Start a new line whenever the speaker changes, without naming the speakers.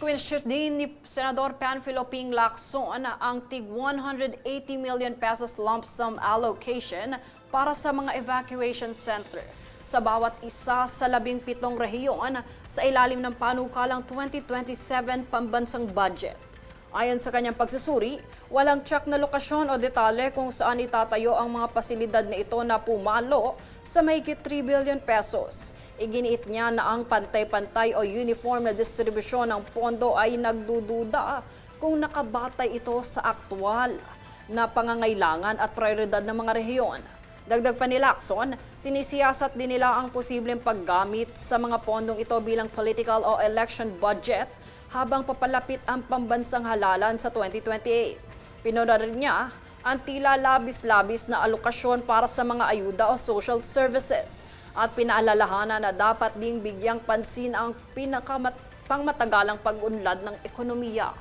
Question din ni Senador Panfilo Ping Lacson ang tig 180 million pesos lump sum allocation para sa mga evacuation center sa bawat isa sa 17 rehiyon sa ilalim ng panukalang 2027 pambansang budget. Ayon sa kanyang pagsusuri, walang tsak na lokasyon o detalye kung saan itatayo ang mga pasilidad na ito na pumalo sa mahigit 3 billion pesos. Iginiit niya na ang pantay-pantay o uniform na distribusyon ng pondo ay nagdududa kung nakabatay ito sa aktwal na pangangailangan at prioridad ng mga rehiyon. Dagdag pa ni Lacson, sinisiyasat din nila ang posibleng paggamit sa mga pondong ito bilang political o election budget habang papalapit ang pambansang halalan sa 2028. Pinuna rin niya ang tila labis-labis na alokasyon para sa mga ayuda o social services at pinaalalahanan na dapat ding bigyang pansin ang pangmatagalang pag-unlad ng ekonomiya.